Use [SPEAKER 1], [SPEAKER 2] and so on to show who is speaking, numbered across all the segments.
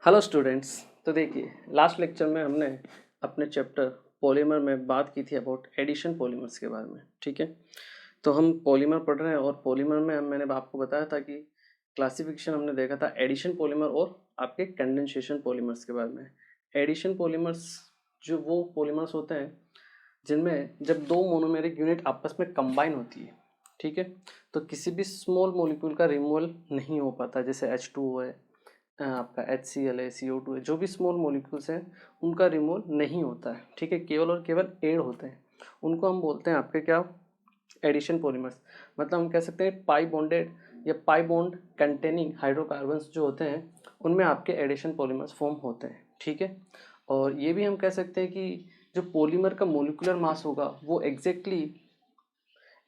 [SPEAKER 1] Hello students. तो देखिए, last lecture में हमने अपने चैप्टर पॉलीमर में बात की थी अबाउट एडिशन पॉलीमर्स के बारे में। ठीक है, तो हम पॉलीमर पढ़ रहे हैं और पॉलीमर में मैंने आपको बताया था कि क्लासिफिकेशन हमने देखा था एडिशन पॉलीमर और आपके कंडेंसेशन पॉलीमर्स के बारे में। एडिशन पॉलीमर्स जो वो पॉलीमर्स होते हैं जिनमें जब दो मोनोमेरिक यूनिट आपस में कंबाइन होती है, ठीक है, तो किसी भी स्मॉल मॉलिक्यूल का रिमूवल नहीं हो पाता। जैसे H2O है, आपका HCl है, CO2 है, जो भी स्मॉल मॉलिक्यूल्स हैं उनका रिमूवल नहीं होता है। ठीक है, केवल और केवल एड होते हैं। उनको हम बोलते हैं आपके क्या, एडिशन पॉलीमर्स। मतलब हम कह सकते हैं पाई बॉन्डेड या पाई बॉन्ड कंटेनिंग हाइड्रोकार्बन्स जो होते हैं उनमें आपके एडिशन पॉलीमर्स फॉर्म होते हैं। ठीक है, और ये भी हम कह सकते हैं कि जो पॉलीमर का मोलिकुलर मास होगा वो एग्जैक्टली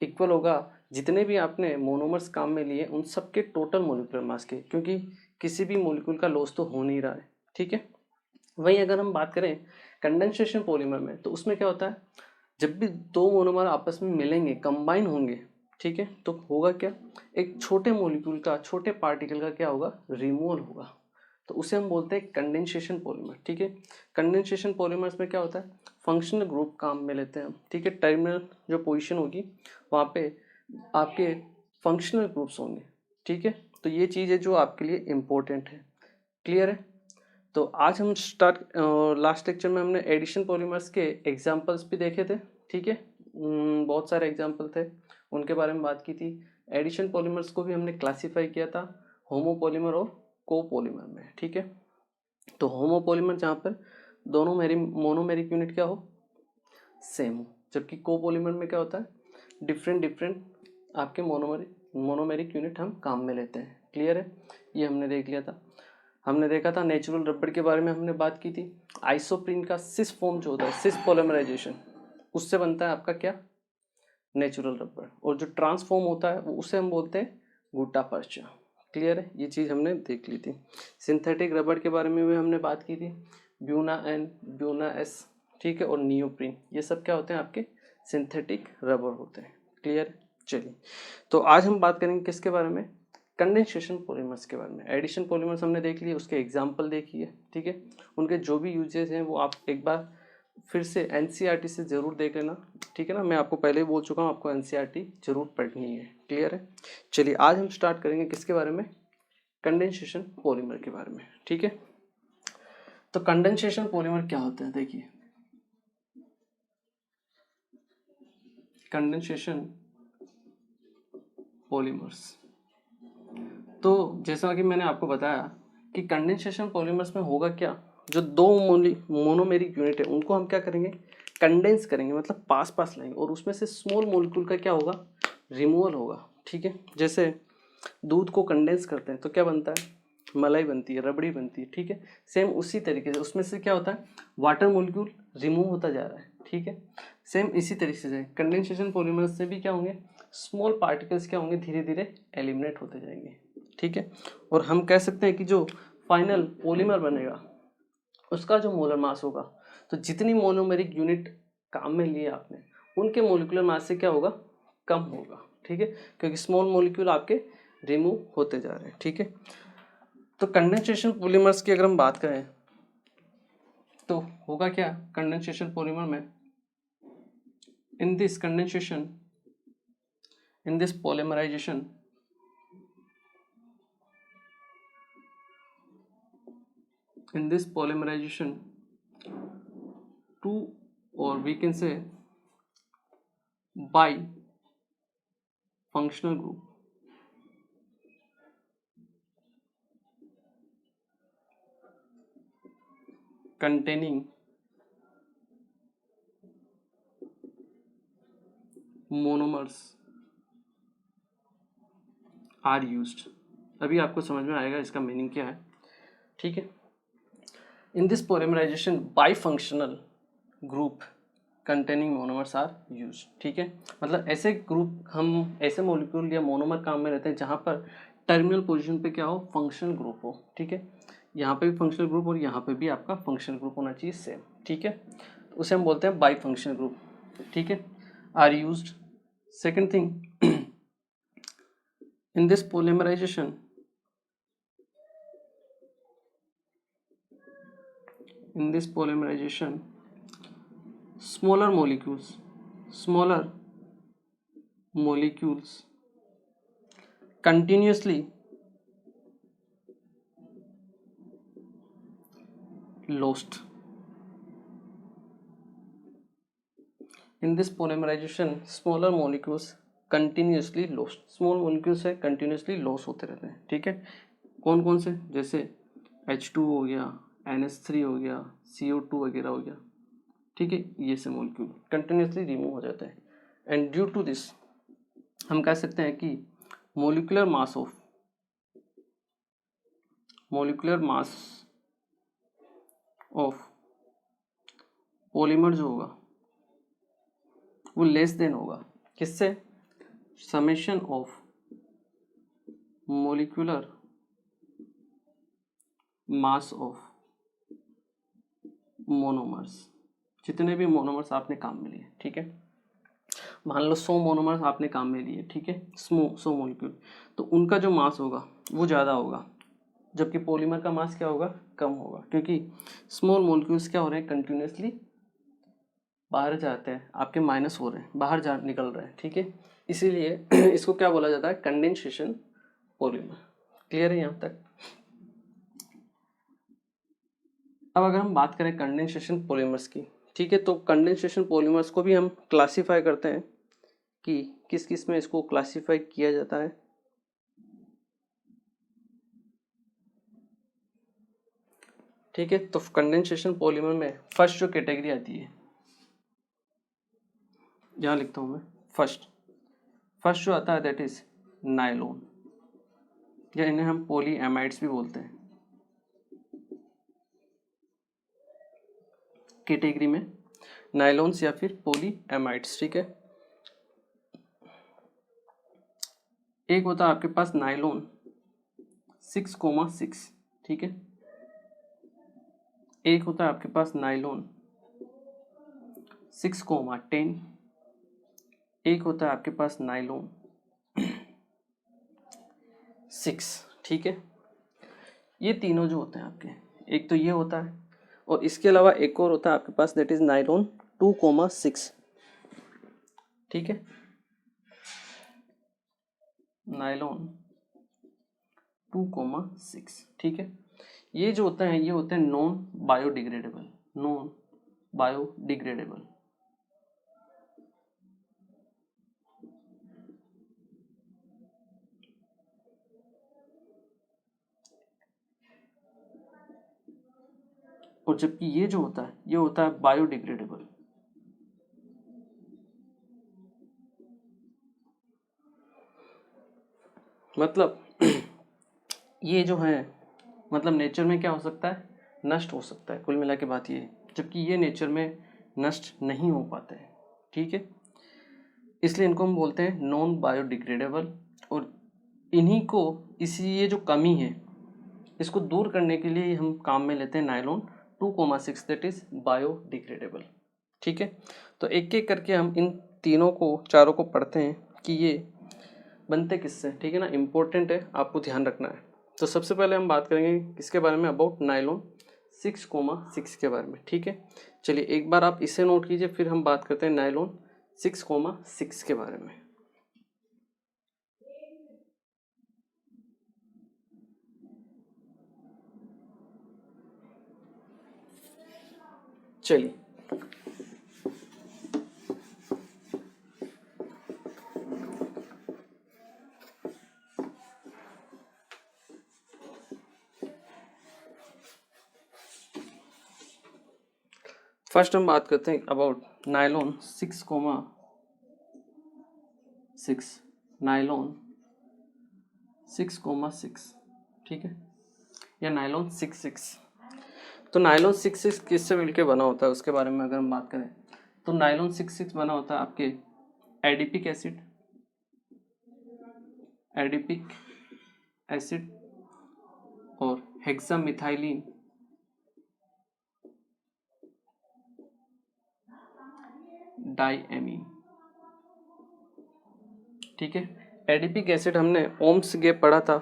[SPEAKER 1] इक्वल होगा जितने भी आपने मोनोमर्स काम में लिए उन सब के टोटल मोलिकुलर मास के, क्योंकि किसी भी मोलिक्यूल का लॉस तो हो नहीं रहा है। ठीक है, वहीं अगर हम बात करें कंडेंसेशन पॉलीमर में, तो उसमें क्या होता है, जब भी दो मोनोमर आपस में मिलेंगे, कंबाइन होंगे, ठीक है, तो होगा क्या, एक छोटे मोलिक्यूल का, छोटे पार्टिकल का क्या होगा, रिमूवल होगा। तो उसे हम बोलते हैं कंडेंसेशन पॉलीमर। ठीक है, कंडेंसेशन पॉलीमर्स में क्या होता है, फंक्शनल ग्रुप काम में लेते हैं हम। ठीक है, टर्मिनल जो पोजीशन होगी वहाँ पे आपके फंक्शनल ग्रुप्स होंगे। ठीक है, तो ये चीज़ है जो आपके लिए इम्पोर्टेंट है। क्लियर है। तो आज हम लास्ट लेक्चर में हमने एडिशन पॉलीमर्स के एग्जांपल्स भी देखे थे। ठीक है, बहुत सारे एग्जांपल थे, उनके बारे में बात की थी। एडिशन पॉलीमर्स को भी हमने क्लासीफाई किया था होमोपॉलीमर और कोपॉलीमर में। ठीक है, तो होमोपॉलीमर जहाँ पर दोनों मोनोमेरिक यूनिट क्या हो, सेम हो, जबकि कोपॉलीमर में क्या होता है, डिफरेंट डिफरेंट आपके मोनोमेरिक यूनिट हम काम में लेते हैं। क्लियर है, ये हमने देख लिया था। हमने देखा था नेचुरल रबड़ के बारे में हमने बात की थी। आइसोप्रीन का सिस फॉर्म जो होता है, सिस पॉलीमराइजेशन, उससे बनता है आपका क्या, नेचुरल रबड़। और जो ट्रांसफॉर्म होता है वो उसे हम बोलते हैं गुट्टा पर्चा। क्लियर है, ये चीज़ हमने देख ली थी। सिंथेटिक रबड़ के बारे में भी हमने बात की थी, ब्यूना एन, ब्यूना एस, ठीक है, और नियोप्रीन, ये सब क्या होते हैं, आपके सिंथेटिक रबड़ होते हैं। क्लियर, चलिए, तो आज हम बात करेंगे किसके बारे में, कंडेंसेशन पॉलीमर्स के बारे में। एडिशन पॉलीमर्स हमने देख लिए, उसके एग्जाम्पल देखिए। ठीक है, उनके जो भी यूजेस हैं वो आप एक बार फिर से एनसीईआरटी से ज़रूर देख लेना। ठीक है ना, मैं आपको पहले ही बोल चुका हूँ, आपको एनसीईआरटी जरूर पढ़नी है। क्लियर है, चलिए आज हम स्टार्ट करेंगे किसके बारे में, कंडेंसेशन पॉलीमर के बारे में। ठीक है, तो कंडेंसेशन पॉलीमर क्या होते हैं, देखिए, कंडेंसेशन पॉलीमर्स, तो जैसा कि मैंने आपको बताया कि कंडेंसेशन पॉलीमर्स में होगा क्या, जो दो मोनोमेरिक यूनिट है उनको हम क्या करेंगे, कंडेंस करेंगे, मतलब पास पास लाएंगे, और उसमें से स्मॉल मॉलिक्यूल का क्या होगा, रिमूवल होगा। ठीक है, जैसे दूध को कंडेंस करते हैं तो क्या बनता है, मलाई बनती है, रबड़ी बनती है। ठीक है, सेम उसी तरीके से उसमें से क्या होता है, वाटर मॉलिक्यूल रिमूव होता जा रहा है। ठीक है, सेम इसी तरीके से कंडेंसेशन पॉलीमर्स से भी क्या होंगे, स्मॉल पार्टिकल्स क्या होंगे, धीरे धीरे एलिमिनेट होते जाएंगे। ठीक है, और हम कह सकते हैं कि जो फाइनल पॉलीमर बनेगा उसका जो मोलर मास होगा, तो जितनी मोनोमेरिक यूनिट काम में लिए आपने उनके मोलिकुलर मास से क्या होगा, कम होगा। ठीक है, क्योंकि स्मॉल मोलिक्यूल आपके रिमूव होते जा रहे हैं। ठीक है, तो कंडेंसेशन पॉलीमर्स की अगर हम बात करें तो होगा क्या, कंडेंसेशन पॉलीमर में in this condensation, in this polymerisation, in this polymerization two, or we can say by functional group containing monomers are used। अभी आपको समझ में आएगा इसका मीनिंग क्या है। ठीक है, in this polymerisation bifunctional group containing monomers are use. ठीक है, मतलब ऐसे ग्रुप, हम ऐसे मॉलिक्यूल या मोनोमर काम में रहते हैं जहाँ पर टर्मिनल पोजीशन पे क्या हो, फंक्शनल ग्रुप हो। ठीक है, यहाँ पे भी फंक्शनल ग्रुप और यहाँ पे भी आपका फंक्शनल ग्रुप होना चाहिए सेम। ठीक है, उसे हम बोलते हैं बाई फंक्शनल ग्रुप। ठीक है, are used. Second thing, in this polymerisation in this polymerization smaller molecules continuously lost. In this polymerization smaller molecules continuously lost. Small molecules है कंटिन्यूसली लॉस होते रहते हैं, ठीक है। कौन कौन से, जैसे H2 हो गया, NH3 हो गया, CO2 वगैरह हो गया, ठीक है। ये से मोलिक्यूल कंटिन्यूसली रिमूव हो जाता है। एंड ड्यू टू दिस हम कह सकते हैं कि मोलिकुलर मास ऑफ पॉलीमर जो होगा वो लेस देन होगा किससे, summation of molecular mass of monomers. जितने भी मोनोमर्स आपने काम में लिए, ठीक है, मान लो 100 मोनोमर्स आपने काम में लिए, ठीक है, 100 मोलिक्यूल, तो उनका जो मास होगा वो ज़्यादा होगा, जबकि पॉलीमर का मास क्या होगा, कम होगा, क्योंकि स्मॉल मोलिक्यूल्स क्या हो रहे हैं, कंटिन्यूसली बाहर जाते हैं, आपके माइनस हो रहे हैं, बाहर जा निकल रहे हैं, ठीक है। इसीलिए इसको क्या बोला जाता है, कंडेंसेशन पॉलीमर। क्लियर है यहाँ तक। अब अगर हम बात करें कंडेंसेशन पॉलीमर्स की, ठीक है, तो कंडेंसेशन पॉलीमर्स को भी हम क्लासीफाई करते हैं कि किस किस में इसको क्लासीफाई किया जाता है। ठीक है, तो कंडेंसेशन पॉलीमर में फर्स्ट जो कैटेगरी आती है, यहाँ लिखता हूँ मैं, फर्स्ट जो आता है दैट इज नायलॉन, या इन्हें हम पॉलीएमाइड्स भी बोलते हैं। कैटेगरी में नायलॉन्स या फिर पॉलीएमाइड्स, ठीक है। एक होता है आपके पास नायलॉन 6,6, ठीक है। एक होता है आपके पास नायलॉन 6,10, एक होता है आपके पास नायलॉन 6, ठीक है। ये तीनों जो होते हैं आपके, एक तो ये होता है, और इसके अलावा एक और होता है आपके पास दैट इज नायलॉन 2,6, ठीक है। नायलॉन 2,6, ठीक है। ये जो होते हैं, ये होते हैं नॉन बायोडिग्रेडेबल। और जबकि ये जो होता है, ये होता है बायोडिग्रेडेबल। मतलब ये जो है, मतलब नेचर में क्या हो सकता है, नष्ट हो सकता है। कुल मिला के बात ये है, जबकि ये नेचर में नष्ट नहीं हो पाते हैं, ठीक है। इसलिए इनको हम बोलते हैं नॉन बायोडिग्रेडेबल। और इन्हीं को, इसी ये जो कमी है इसको दूर करने के लिए हम काम में लेते हैं नायलॉन 2,6 दैट इज बायोडिग्रेडेबल, ठीक है। तो एक एक करके हम इन तीनों को, चारों को पढ़ते हैं कि ये बनते किससे, ठीक है ना, इम्पोर्टेंट है, आपको ध्यान रखना है। तो सबसे पहले हम बात करेंगे किसके बारे में, अबाउट नायलॉन 6,6 के बारे में, ठीक है। चलिए एक बार आप इसे नोट कीजिए, फिर हम बात करते हैं नायलॉन 6,6 के बारे में। चलिए फर्स्ट हम बात करते हैं अबाउट नायलॉन 6,6, नायलॉन 6,6, ठीक है, या नायलॉन 6,6। तो नायलॉन 6,6 किससे मिलके बना होता है उसके बारे में अगर हम बात करें, तो नायलॉन 6,6 बना होता है आपके एडिपिक एसिड और हेक्सामिथाइलिन डाइएमीन, ठीक है। एडिपिक एसिड हमने ओम्स गैप पढ़ा था,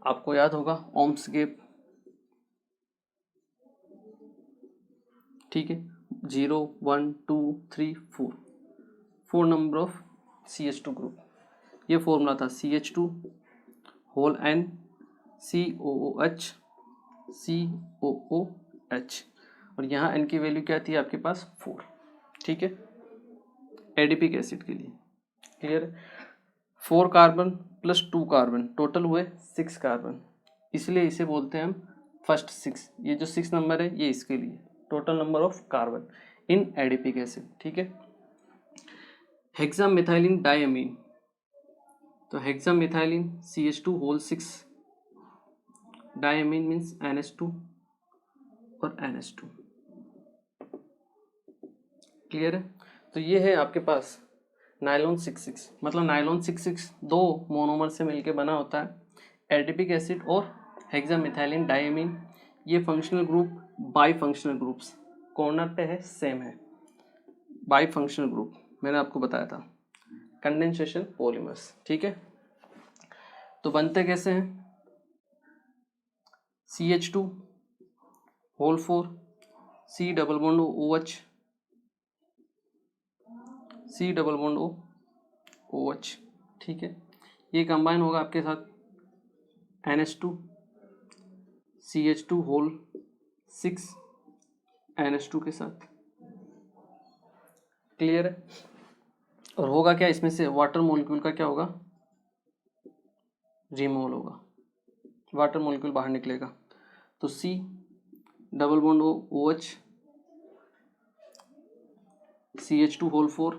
[SPEAKER 1] आपको याद होगा ओम्स गैप, ठीक है, 0 1 2 3 4, 4 नंबर ऑफ CH2 ग्रुप। ये फॉर्मूला था CH2 whole N COOH COOH, और यहाँ N की वैल्यू क्या थी आपके पास 4, ठीक है, एडिपिक एसिड के लिए। Clear? 4 carbon plus 2 carbon total हुए 6 कार्बन, इसलिए इसे बोलते हैं हम फर्स्ट 6। ये जो 6 नंबर है ये इसके लिए total number of carbon in adipic acid, ठीक है। हेक्सामेथाइलिन डायमीन, तो हेक्सामेथाइलिन CH2 whole 6, diamine means NH2 और NH2। क्लियर है? तो ये है आपके पास नाइलॉन 66, मतलब नाइलॉन 66 दो मोनोमर से मिलकर बना होता है। एडिपिक एसिड और हेक्सामेथाइलिन डायमीन, ये functional group by functional groups corner पे है, सेम है। बाई फंक्शनल ग्रुप मैंने आपको बताया था, कंडेंसेशन पॉलीमर्स, ठीक है। तो बनते कैसे हैं? CH2 whole 4 C double bond OH C double bond OH, ठीक है। ये कंबाइन होगा आपके साथ NH2 CH2 होल 6 NH2 के साथ। क्लियर है? और होगा क्या इसमें से? वाटर मॉलिक्यूल का क्या होगा? रिमूवल होगा, वाटर मॉलिक्यूल बाहर निकलेगा। तो C double bond OH CH2 whole 4,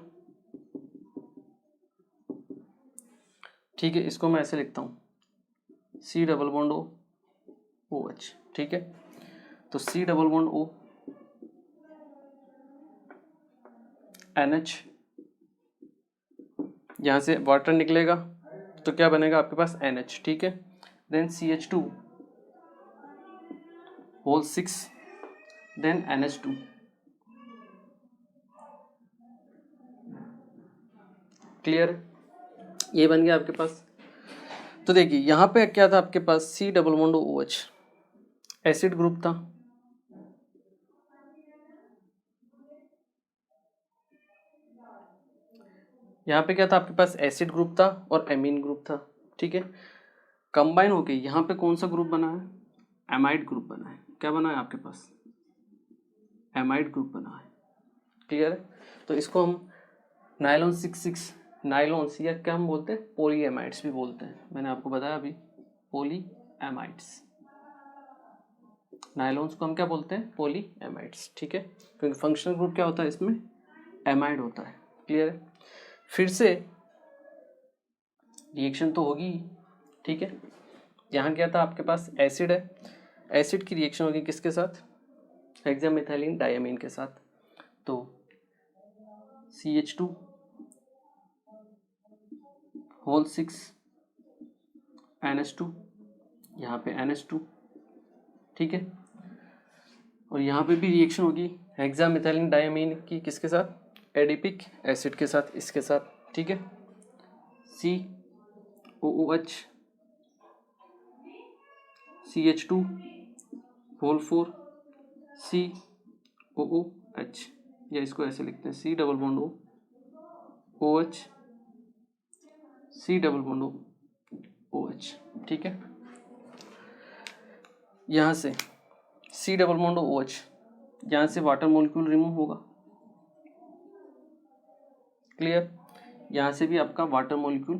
[SPEAKER 1] ठीक है। इसको मैं ऐसे लिखता हूँ C डबल बॉन्ड OH, ठीक है। तो C double bond O NH, यहाँ से वाटर निकलेगा तो क्या बनेगा आपके पास? NH, ठीक है। Then CH2 whole 6 then NH2, clear? ये बन गया आपके पास। तो देखिए यहाँ पे क्या था आपके पास? C double bond OH acid group था, यहाँ पे क्या था आपके पास? एसिड ग्रुप था और एमीन ग्रुप था, ठीक है। कंबाइन होके यहाँ पे कौन सा ग्रुप बना है? एमाइड ग्रुप बना है। क्या बना है आपके पास? एमाइड ग्रुप बना है, क्लियर है। तो इसको हम नाइलॉन 66 नाइलॉन्स या क्या हम बोलते हैं? पॉलीएमाइड्स भी बोलते हैं। मैंने आपको बताया अभी पॉलीएमाइड्स। नाइलॉन्स को हम क्या बोलते हैं? पॉलीएमाइड्स, ठीक है, क्योंकि फंक्शनल ग्रुप क्या होता है इसमें? एमाइड होता है, क्लियर है। फिर से रिएक्शन तो होगी, ठीक है। यहाँ क्या था आपके पास? एसिड है, एसिड की रिएक्शन होगी किसके साथ? हेक्सामेथाइलिन डायमीन के साथ। तो CH2 होल 6 NH2, यहाँ पे NH2, ठीक है। और यहाँ पे भी रिएक्शन होगी हेक्सामेथाइलिन डायमीन की किसके साथ? एडिपिक एसिड के साथ, इसके साथ, ठीक है। COOH CH2 होल 4 COOH, या इसको ऐसे लिखते हैं C double bond OH C double bond OH, ठीक है। यहाँ से C डबल बॉन्ड OH, यहाँ से वाटर मॉलिक्यूल रिमूव होगा, क्लियर। यहाँ से भी आपका वाटर मॉलिक्यूल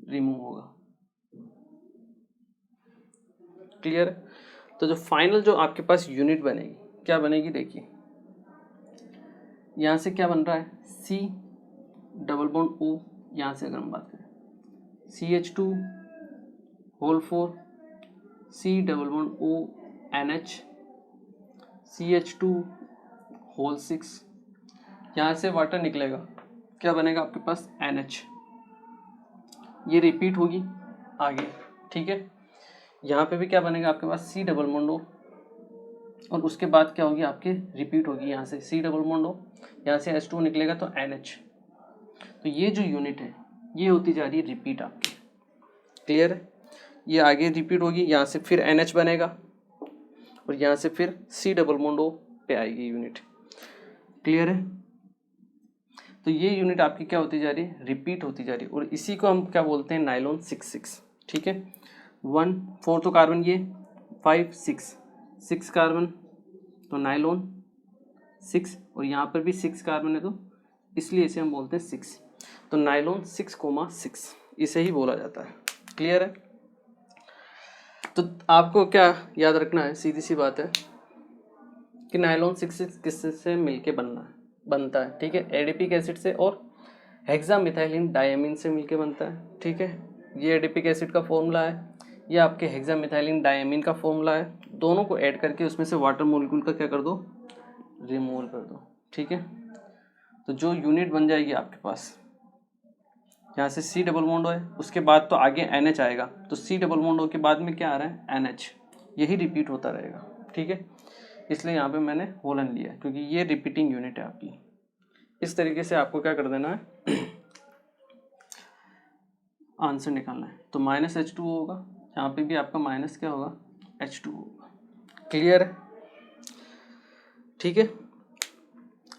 [SPEAKER 1] रिमूव होगा, क्लियर। तो जो फाइनल जो आपके पास यूनिट बनेगी, क्या बनेगी? देखिए यहाँ से क्या बन रहा है? C डबल बॉन्ड O, यहाँ से अगर हम बात करें CH2 whole 4 C double bond O NH CH2 whole 6, यहाँ से वाटर निकलेगा, क्या बनेगा आपके पास? NH। ये रिपीट होगी आगे, ठीक है। यहाँ पे भी क्या बनेगा आपके पास? C डबल बॉन्ड O, और उसके बाद क्या होगी आपके? रिपीट होगी, यहाँ से C डबल बॉन्ड O, यहाँ से H2 निकलेगा तो NH। तो ये जो यूनिट है ये होती जा रही है रिपीट आपकी, क्लियर है। ये आगे रिपीट होगी, यहाँ से फिर NH बनेगा और यहाँ से फिर C डबल बॉन्ड O पे आएगी यूनिट, क्लियर है? तो ये यूनिट आपकी क्या होती जा रही है, रिपीट होती जा रही है, और इसी को हम क्या बोलते हैं, नाइलॉन 6 ठीक है। 1 4 तो कार्बन, ये 5 6 कार्बन, तो नाइलॉन 6, और यहाँ पर भी 6 कार्बन है, तो इसलिए इसे हम बोलते हैं 6, तो नाइलॉन 6,6 इसे ही बोला जाता है। क्लियर है? तो आपको क्या याद रखना है, सीधी सी बात है कि नाइलॉन 6 किससे मिलके बनता है, ठीक है, एडिपिक एसिड से और हेक्सामिथाइलिन डायमीन से मिलके बनता है, ठीक है। ये एडिपिक एसिड का फॉर्मूला है, ये आपके हेक्सामिथाइलिन डायमीन का फॉर्मूला है, दोनों को ऐड करके उसमें से वाटर मॉलिक्यूल का क्या कर दो, रिमूवल कर दो, ठीक है। तो जो यूनिट बन जाएगी आपके पास, यहाँ से C डबल बॉन्ड है, उसके बाद तो आगे NH आएगा, तो C डबल बॉन्ड के बाद में क्या आ रहा है, NH, यही रिपीट होता रहेगा, ठीक है। इसलिए यहाँ पे मैंने होलन लिया क्योंकि ये रिपीटिंग यूनिट है आपकी। इस तरीके से आपको क्या कर देना है, आंसर निकालना है। तो -H2 होगा, यहाँ पे भी आपका माइनस क्या होगा, H2 होगा। क्लियर है? ठीक है,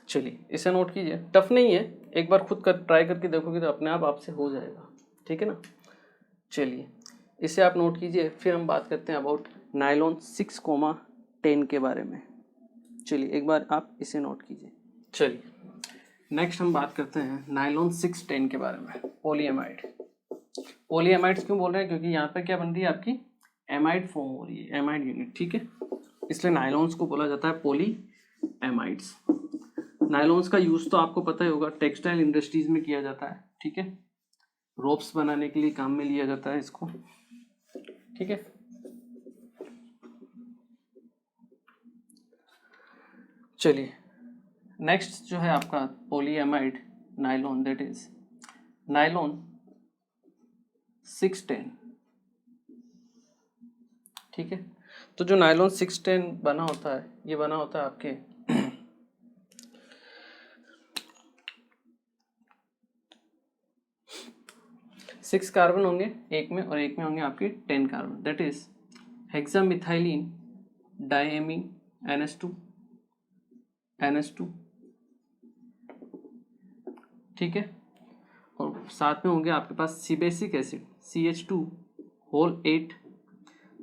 [SPEAKER 1] चलिए इसे नोट कीजिए, टफ नहीं है, एक बार खुद कर ट्राई करके देखोगे तो अपने आप आपसे हो जाएगा, ठीक है ना। चलिए इसे आप नोट कीजिए, फिर हम बात करते हैं अबाउट नाइलॉन 6,10 के बारे में। चलिए एक बार आप इसे नोट कीजिए। चलिए नेक्स्ट हम बात करते हैं नाइलॉन 6,10 के बारे में, पॉलीएमाइड। पॉलीएमाइड्स क्यों बोल रहे हैं, क्योंकि यहाँ पर क्या बन रही है आपकी, एमाइड फॉर्म हो रही है, एमाइड यूनिट, ठीक है, इसलिए नाइलॉन्स को बोला जाता है पॉलीएमाइड्स। नाइलॉन्स का यूज तो आपको पता ही होगा, टेक्सटाइल इंडस्ट्रीज में किया जाता है, ठीक है, रोप्स बनाने के लिए काम में लिया जाता है इसको, ठीक है। चलिए नेक्स्ट जो है आपका polyamide nylon, that is nylon 610, ठीक है। तो जो नाइलॉन 610 बना होता है, ये बना होता है आपके 6 कार्बन होंगे एक में, और एक में होंगे आपके 10 कार्बन, that is hexamethylene diamine NH2, ठीक है, और साथ में होंगे आपके पास sebacic acid CH2 whole 8,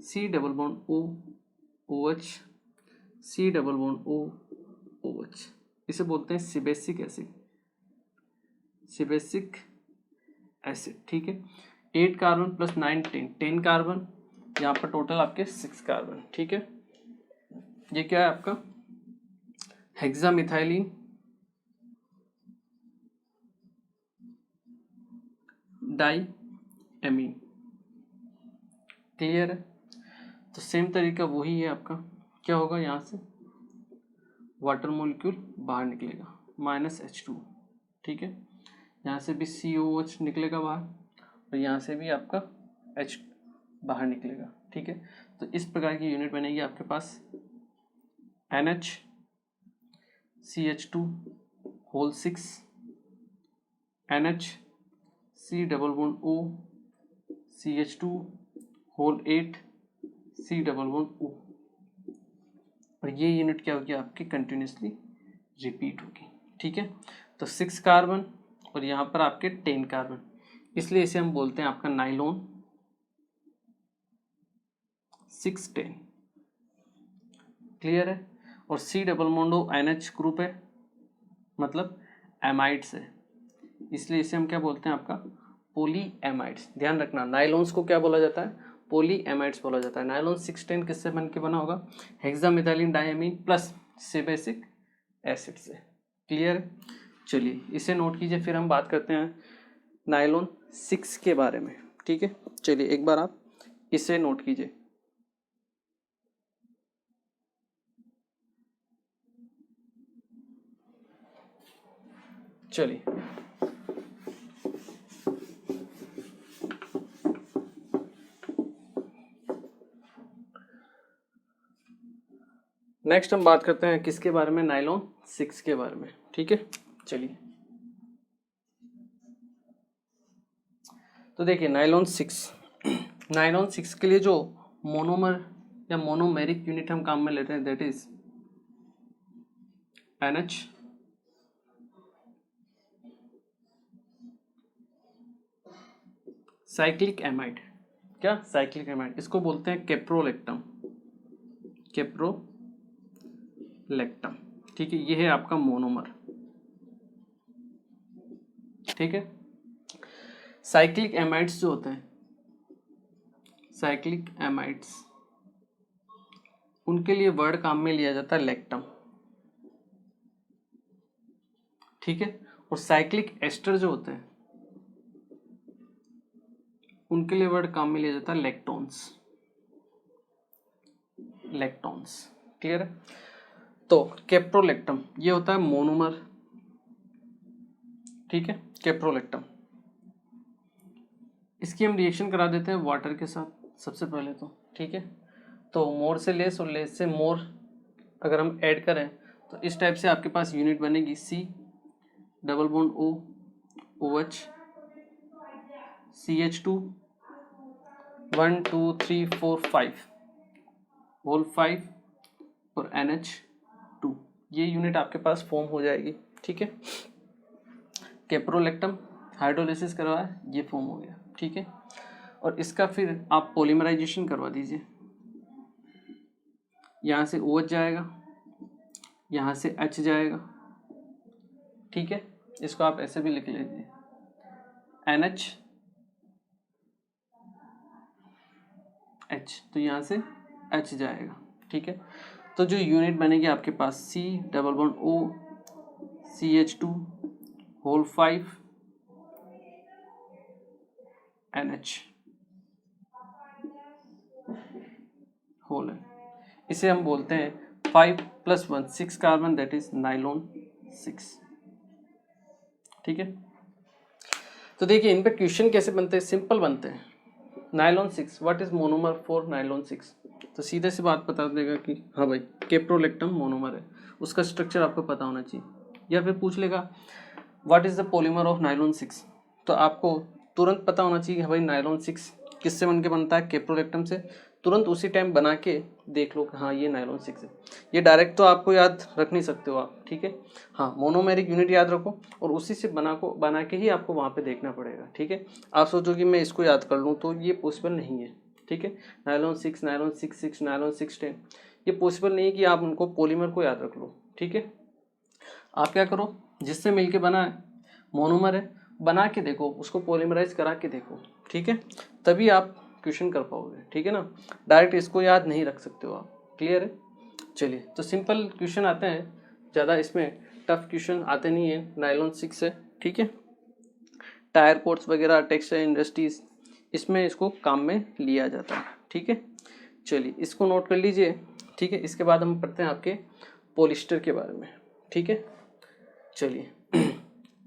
[SPEAKER 1] C double bond O OH, C double bond O OH, इसे बोलते हैं सीबेसिक एसिड, सीबेसिक एसिड, ठीक है। 8 कार्बन प्लस 9 10 कार्बन, यहाँ पर टोटल आपके 6 कार्बन, ठीक है। ये क्या है आपका, हेक्सामिथाइलिन डाईएमीन। क्लियर है? तो सेम तरीका वही है आपका, क्या होगा, यहाँ से वाटर मॉलिक्यूल बाहर निकलेगा, -H2, ठीक है, यहाँ से भी COH निकलेगा बाहर, और यहाँ से भी आपका H बाहर निकलेगा, ठीक है। तो इस प्रकार की यूनिट बनेगी आपके पास NH CH2 whole 6, NH C double bond O CH2 whole 8, C double bond O, और ये यूनिट क्या होगी आपकी, कंटिन्यूसली रिपीट होगी, ठीक है। तो 6 कार्बन और यहाँ पर आपके 10 कार्बन, इसलिए इसे हम बोलते हैं आपका नाइलॉन 610। क्लियर है? और C double bond O NH group है, मतलब एमाइड्स है, इसलिए इसे हम क्या बोलते हैं आपका, पॉलीएमाइड्स। ध्यान रखना, नाइलॉन्स को क्या बोला जाता है, पॉलीएमाइड्स बोला जाता है। नाइलॉन 610 किससे बन के बना होगा, हेक्सामिथाइलिन डायमीन प्लस सीबेसिक एसिड से। क्लियर? चलिए इसे नोट कीजिए, फिर हम बात करते हैं नाइलॉन 6 के बारे में, ठीक है। चलिए एक बार आप इसे नोट कीजिए। चलिए नेक्स्ट हम बात करते हैं किसके बारे में, नाइलॉन 6 के बारे में, ठीक है। चलिए तो देखिए नाइलॉन 6 के लिए जो मोनोमर या मोनोमेरिक यूनिट हम काम में लेते हैं, that is NH cyclic amide, क्या साइक्लिक एमाइड, इसको बोलते हैं कैप्रोलेक्टम, कैप्रोलेक्टम, ठीक है। ये है आपका मोनोमर, ठीक है। साइक्लिक एमाइड्स जो होते हैं, साइक्लिक एमाइड्स, उनके लिए वर्ड काम में लिया जाता है लेक्टम, ठीक है। और साइक्लिक एस्टर जो होते हैं उनके लिए वर्ड काम में लिया जाता है लेक्टोन्स, लेक्टोन्स, क्लियर है। तो कैप्रोलेक्टम ये होता है मोनोमर, ठीक है, कैप्रोलेक्टम। इसकी हम रिएक्शन करा देते हैं वाटर के साथ सबसे पहले तो, ठीक है। तो मोर से लेस और लेस से मोर अगर हम ऐड करें तो इस टाइप से आपके पास यूनिट बनेगी, C double bond O OH CH2 1 2 3 4 5 whole 5 और NH2, ये यूनिट आपके पास फॉर्म हो जाएगी, ठीक है। कैप्रोलेक्टम हाइड्रोलिसिस करवाया, ये फॉर्म हो गया, ठीक है। और इसका फिर आप पॉलीमराइजेशन करवा दीजिए, यहाँ से OH जाएगा, यहाँ से H जाएगा, ठीक है। इसको आप ऐसे भी लिख लीजिए NH H, तो यहाँ से H जाएगा, ठीक है। तो जो यूनिट बनेगी आपके पास C double bond O CH2 whole 5 NH whole है, इसे हम बोलते हैं 5 + 1 6 कार्बन, दैट इज नाइलॉन 6, ठीक है। तो देखिए इन पे क्वेश्चन कैसे बनते हैं, सिंपल बनते हैं। Nylon 6, what is monomer for nylon 6, तो सीधे से बात बता देगा कि हाँ भाई कैप्रोलेक्टम मोनोमर है, उसका स्ट्रक्चर आपको पता होना चाहिए। या फिर पूछ लेगा what is the polymer of nylon 6, तो आपको तुरंत पता होना चाहिए कि भाई नाइलॉन 6 किससे बन के बनता है, कैप्रोलेक्टम से। तुरंत उसी टाइम बना के देख लो कि हाँ ये नाइलॉन 6 है। ये डायरेक्ट तो आपको याद रख नहीं सकते हो आप, ठीक है। हाँ मोनोमेरिक यूनिट याद रखो और उसी से बना के ही आपको वहाँ पे देखना पड़ेगा, ठीक है। आप सोचो कि मैं इसको याद कर लूँ तो ये पॉसिबल नहीं है, ठीक है। नाइलॉन 6 नाइलॉन 6 नाइलॉन 610, ये पॉसिबल नहीं है कि आप उनको पॉलीमर को याद रख लो, ठीक है। आप क्या करो, जिससे मिलके बना है मोनोमर है, बना के देखो, उसको पॉलीमराइज करा के देखो, ठीक है, तभी आप क्वेश्चन कर पाओगे, ठीक है ना। डायरेक्ट इसको याद नहीं रख सकते हो आप, क्लियर है। चलिए तो सिंपल क्वेश्चन आते हैं, ज़्यादा इसमें टफ क्वेश्चन आते नहीं है। नाइलॉन 6 से, ठीक है। टायर कोट्स वगैरह, टेक्सटाइल इंडस्ट्रीज, इसमें इसको काम में लिया जाता है, ठीक है। चलिए इसको नोट कर लीजिए, ठीक है। इसके बाद हम पढ़ते हैं आपके पॉलिस्टर के बारे में, ठीक है। चलिए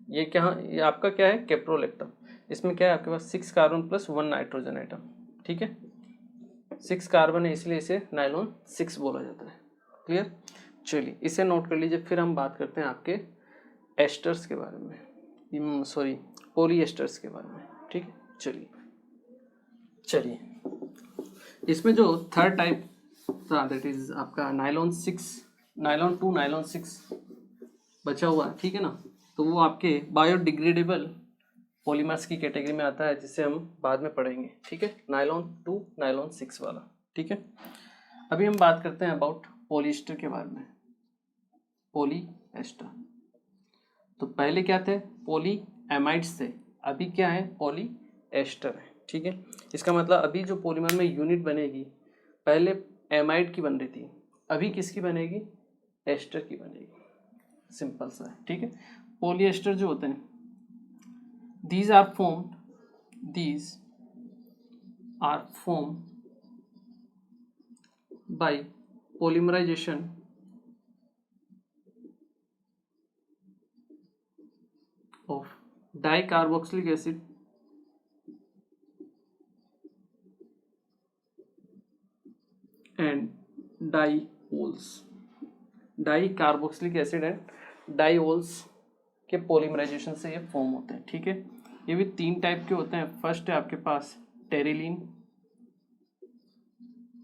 [SPEAKER 1] ये क्या, ये आपका क्या है, कैप्रोलेक्टम। इसमें क्या है आपके पास 6 कार्बन + 1 नाइट्रोजन आइटम, ठीक है। 6 कार्बन है इसलिए इसे नाइलॉन 6 बोला जाता है, क्लियर। चलिए इसे नोट कर लीजिए। फिर हम बात करते हैं आपके एस्टर्स के बारे में, सॉरी पॉलीएस्टर्स के बारे में, ठीक है। चलिए इसमें जो थर्ड टाइप था दैट इज आपका नाइलॉन 6, नाइलॉन 2 नाइलॉन 6 बचा हुआ है, ठीक है ना। तो वो आपके बायोडिग्रेडेबल पॉलीमर्स की कैटेगरी में आता है, जिसे हम बाद में पढ़ेंगे, ठीक है। नाइलॉन 2 नाइलॉन 6 वाला, ठीक है। अभी हम बात करते हैं अबाउट पॉलिएस्टर के बारे में, पॉलीएस्टर। तो पहले क्या थे, पॉली एमाइड्स थे, अभी क्या है, पॉलीएस्टर है, ठीक है। इसका मतलब अभी जो पॉलीमर में यूनिट बनेगी, पहले एमाइड की बन रही थी, अभी किसकी बनेगी, एस्टर की बनेगी, सिंपल सा है, ठीक है। पॉलीएस्टर जो होते हैं, these are formed by polymerization of dicarboxylic acid and diols, dicarboxylic acid and diols के पॉलीमराइजेशन से ये फॉर्म होते हैं, ठीक है। ये भी 3 टाइप के होते हैं। फर्स्ट है आपके पास टेरिलीन,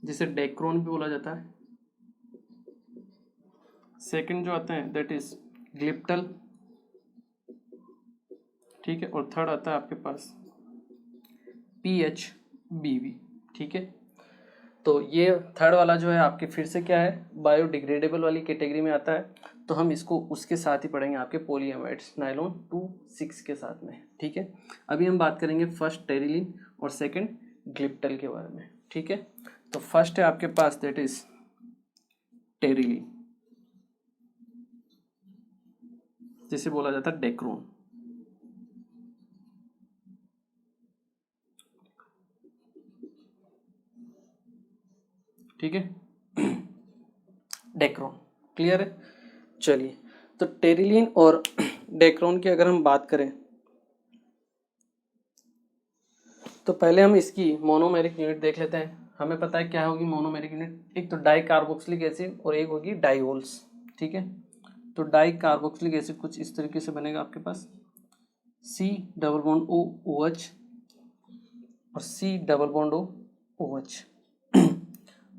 [SPEAKER 1] जिसे डेक्रोन भी बोला जाता है। सेकंड जो आते हैं दैट इज ग्लिप्टल, ठीक है। और थर्ड आता है आपके पास PHBV, ठीक है। तो ये थर्ड वाला जो है आपके फिर से क्या है, बायोडिग्रेडेबल वाली कैटेगरी में आता है, तो हम इसको उसके साथ ही पढ़ेंगे आपके पॉलीएमाइड्स नायलॉन 2,6 के साथ में, ठीक है। अभी हम बात करेंगे फर्स्ट टेरिलीन और सेकंड ग्लिप्टल के बारे में, ठीक है। तो फर्स्ट है आपके पास दैट इज टेरिलीन, जिसे बोला जाता है डेक्रोन, ठीक है। डेक्रोन, क्लियर है। चलिए, तो टेरिलीन और डेक्रोन की अगर हम बात करें तो पहले हम इसकी मोनोमेरिक यूनिट देख लेते हैं। हमें पता है क्या होगी मोनोमेरिक यूनिट, एक तो डाई कार्बोक्सिलिक एसिड और एक होगी डाइओल्स, ठीक है। तो डाई कार्बोक्सिलिक एसिड कुछ इस तरीके से बनेगा आपके पास, C double bond O OH और C double bond O OH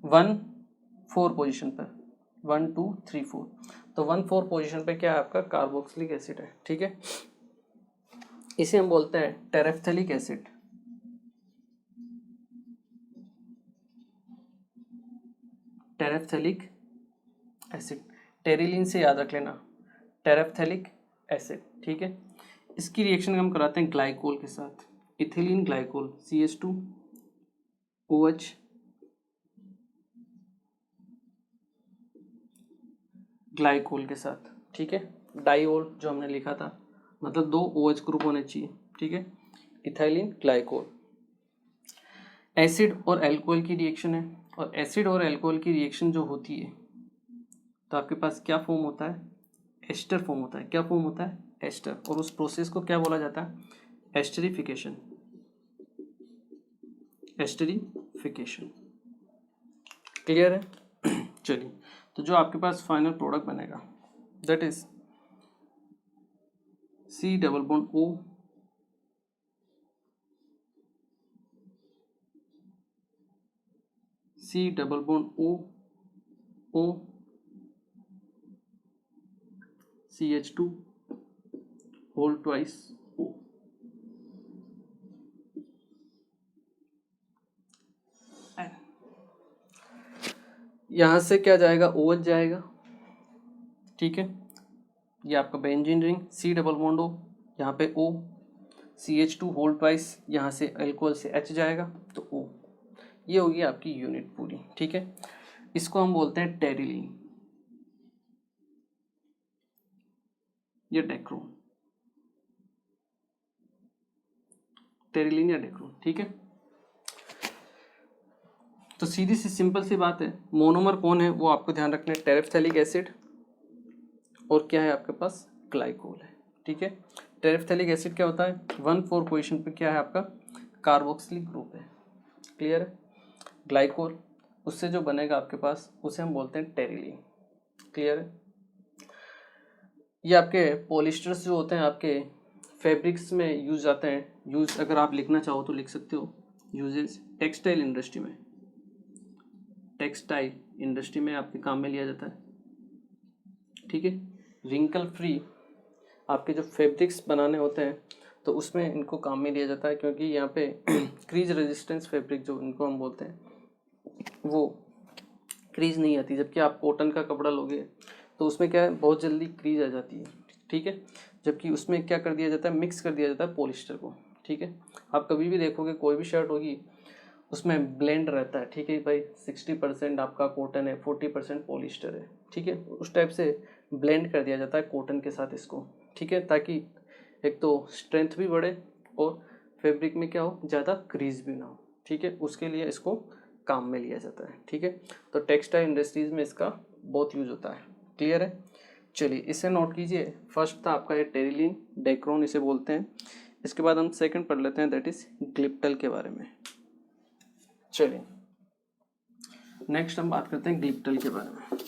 [SPEAKER 1] 1,4 position पर, 1 2 3 4, तो 1,4 पोजीशन पे क्या है आपका कार्बोक्सिलिक एसिड है, ठीक है। इसे हम बोलते हैं terephthalic acid, terephthalic acid, terylene से याद रख लेना टेरेफ्थेलिक एसिड, ठीक है। इसकी रिएक्शन हम कराते हैं ग्लाइकोल के साथ, इथिलीन ग्लाइकोल CH2OH ग्लाइकोल के साथ, ठीक है। डाइओल जो हमने लिखा था, मतलब 2 OH ग्रुप होने चाहिए, ठीक है। इथाइलिन ग्लाइकोल, एसिड और अल्कोहल की रिएक्शन है, और एसिड और अल्कोहल की रिएक्शन जो होती है तो आपके पास क्या फॉर्म होता है, एस्टर फॉर्म होता है। क्या फॉर्म होता है, एस्टर, और उस प्रोसेस को क्या बोला जाता है, एस्टरिफिकेशन, एस्टरिफिकेशन, क्लियर है। चलिए, तो जो आपके पास फाइनल प्रोडक्ट बनेगा that is C double bond O C double bond O O CH2 whole twice O, यहाँ से क्या जाएगा, OH जाएगा, ठीक है। ये आपका benzene ring, C double bond O, यहाँ पे O, CH2 होल ट्वाइस, यहाँ से अल्कोहल से H जाएगा तो O, ये होगी आपकी यूनिट पूरी, ठीक है। इसको हम बोलते हैं टेरिलीन या डेक्रोन, टेरिलीन या डेक्रोन, ठीक है। तो सीधी सी सिंपल सी बात है, मोनोमर कौन है वो आपको ध्यान रखना है, टेरेफ्थेलिक एसिड और क्या है आपके पास, ग्लाइकोल है, ठीक है। टेरेफ्थेलिक एसिड क्या होता है, 1,4 पोजीशन पे क्या है आपका कार्बोक्सिलिक ग्रुप है, क्लियर है। ग्लाइकोल उससे जो बनेगा आपके पास उसे हम बोलते हैं टेरिलीन, क्लियर है। ये आपके पॉलिस्टर्स जो होते हैं आपके फैब्रिक्स में यूज आते हैं, यूज अगर आप लिखना चाहो तो लिख सकते हो, यूजेस टेक्सटाइल इंडस्ट्री में, टेक्सटाइल इंडस्ट्री में आपके काम में लिया जाता है, ठीक है। रिंकल फ्री आपके जो फैब्रिक्स बनाने होते हैं तो उसमें इनको काम में लिया जाता है, क्योंकि यहाँ पे क्रीज रेजिस्टेंस फैब्रिक जो इनको हम बोलते हैं वो क्रीज नहीं आती, जबकि आप कॉटन का कपड़ा लोगे तो उसमें क्या है बहुत जल्दी क्रीज आ जाती है, ठीक है। जबकि उसमें क्या कर दिया जाता है, मिक्स कर दिया जाता है पॉलिस्टर को, ठीक है। आप कभी भी देखोगे कोई भी शर्ट होगी उसमें ब्लेंड रहता है, ठीक है भाई, 60% आपका कॉटन है, 40% पॉलिस्टर है, ठीक है। उस टाइप से ब्लेंड कर दिया जाता है कॉटन के साथ इसको, ठीक है, ताकि एक तो स्ट्रेंथ भी बढ़े और फैब्रिक में क्या हो, ज़्यादा क्रीज भी ना हो, ठीक है। उसके लिए इसको काम में लिया जाता है, ठीक है। तो टेक्सटाइल इंडस्ट्रीज में इसका बहुत यूज होता है, क्लियर है। चलिए, इसे नोट कीजिए, फर्स्ट था आपका ये टेरिलीन, डेक्रोन इसे बोलते हैं। इसके बाद हम सेकंड पढ़ लेते हैं दैट इज ग्लिप्टल के बारे में। चलिए, नेक्स्ट हम बात करते हैं ग्लिप्टल के बारे में।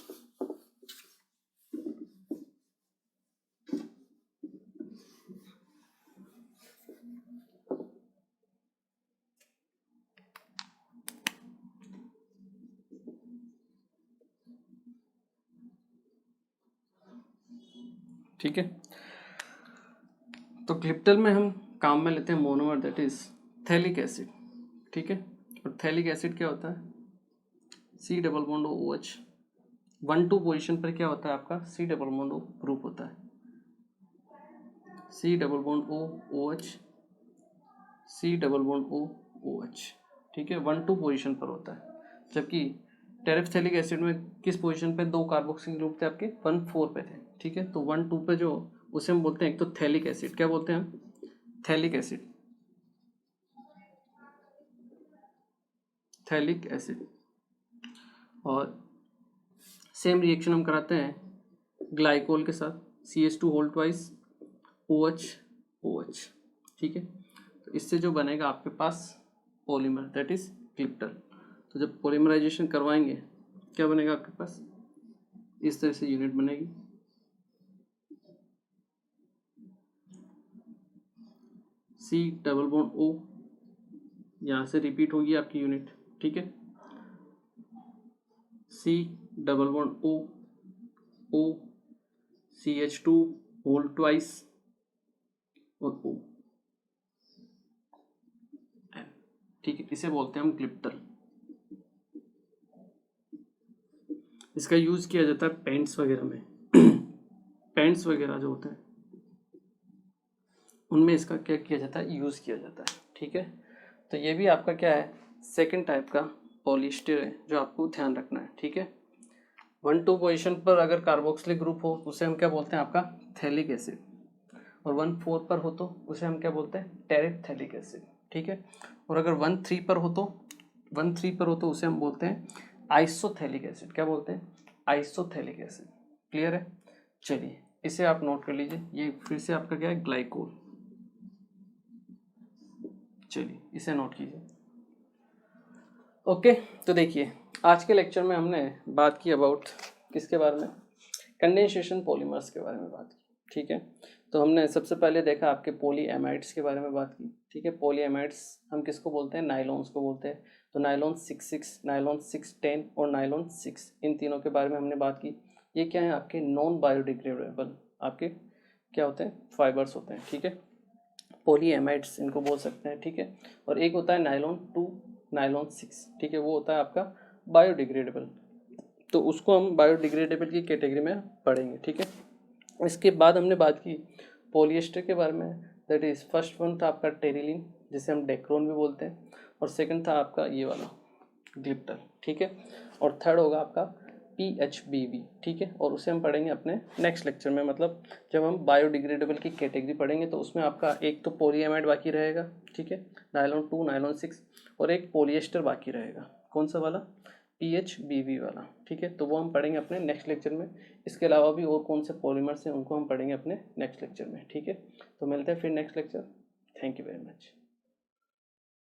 [SPEAKER 1] ठीक है, तो ग्लिप्टल में हम काम में लेते हैं monomer that is phthalic acid, ठीक है। और थैलिक एसिड क्या होता है, C double bond OH, 1-2 position पर क्या होता है आपका C double bond O group होता है, C double bond O OH, C double bond O OH, ठीक है, 1-2 पोजीशन पर होता है। जबकि टेरेफ्थैलिक एसिड में किस पोजीशन पे 2 कार्बोक्सिल ग्रुप थे आपके, 1-4 पे थे, ठीक है। तो 1-2 पे जो उसे हम बोलते हैं एक तो थैलिक एसिड, क्या बोलते हैं हम, थैलिक एसिड, थैलिक एसिड। और सेम रिएक्शन हम कराते हैं ग्लाइकोल के साथ, CH2 whole twice OH OH, ठीक है। तो इससे जो बनेगा आपके पास पॉलीमर, दैट इज क्लिप्टल। तो जब पॉलीमराइजेशन करवाएंगे क्या बनेगा आपके पास, इस तरह से यूनिट बनेगी, C डबल बॉन्ड O, यहाँ से रिपीट होगी आपकी यूनिट, ठीक है, C double bond O O CH2 whole twice और O, ठीक है। इसे बोलते हैं हम क्लिप्टल। इसका यूज किया जाता है पेंट्स वगैरह में पेंट्स वगैरह जो होते हैं उनमें इसका क्या किया जाता है, यूज किया जाता है, ठीक है। तो ये भी आपका क्या है, सेकंड टाइप का पॉलीएस्टर है जो आपको ध्यान रखना है, ठीक है। 1-2 पोजीशन पर अगर कार्बोक्सिलिक ग्रुप हो उसे हम क्या बोलते हैं आपका थैलिक एसिड, और 1-4 पर हो तो उसे हम क्या बोलते हैं टेरेफ्थैलिक एसिड, ठीक है। और अगर 1-3 पर हो तो 1-3 पर हो तो उसे हम बोलते हैं आइसोथैलिक एसिड, क्या बोलते हैं आइसोथैलिक एसिड। क्लियर है, चलिए इसे आप नोट कर लीजिए। ये फिर से आपका क्या है ग्लाइकोल, चलिए इसे नोट कीजिए। ओके, तो देखिए आज के लेक्चर में हमने बात की अबाउट किसके बारे में, कंडेंसेशन पॉलीमर्स के बारे में बात की, ठीक है। तो हमने सबसे पहले देखा आपके पॉलीएमाइड्स के बारे में बात की, ठीक है। पॉलीएमाइड्स हम किसको बोलते हैं, नायलॉन्स को बोलते हैं। तो नायलॉन 6-6, नायलॉन 6-10 और नायलॉन 6, इन तीनों के बारे में हमने बात की। ये क्या है आपके नॉन बायोडिग्रेडेबल आपके क्या होते हैं, फाइबर्स होते हैं, ठीक है। पॉलीएमाइड्स इनको बोल सकते हैं, ठीक है। और एक होता है नायलॉन 2, नायलॉन 6, ठीक है, वो होता है आपका बायोडिग्रेडेबल। तो उसको हम बायोडिग्रेडेबल की कैटेगरी में पढ़ेंगे, ठीक है। इसके बाद हमने बात की पॉलिएस्टर के बारे में, दैट इज फर्स्ट वन था आपका टेरिलिन जिसे हम डेक्रोन भी बोलते हैं, और सेकंड था आपका ये वाला ग्लिप्टल, ठीक है। और थर्ड होगा आपका PHBB, ठीक है। और उसे हम पढ़ेंगे अपने नेक्स्ट लेक्चर में, मतलब जब हम बायोडिग्रेडेबल की कैटेगरी पढ़ेंगे तो उसमें आपका एक तो पॉलीएमाइड बाकी रहेगा, ठीक है, नायलॉन 2, नायलॉन 6, और एक पॉलिएस्टर बाकी रहेगा, कौन सा वाला, PHBB वाला, ठीक है। तो वो हम पढ़ेंगे अपने नेक्स्ट लेक्चर में। इसके अलावा भी और कौन से पॉलीमर्स हैं उनको हम पढ़ेंगे अपने नेक्स्ट लेक्चर में, ठीक है। तो मिलते हैं फिर next lecture. Thank you very much.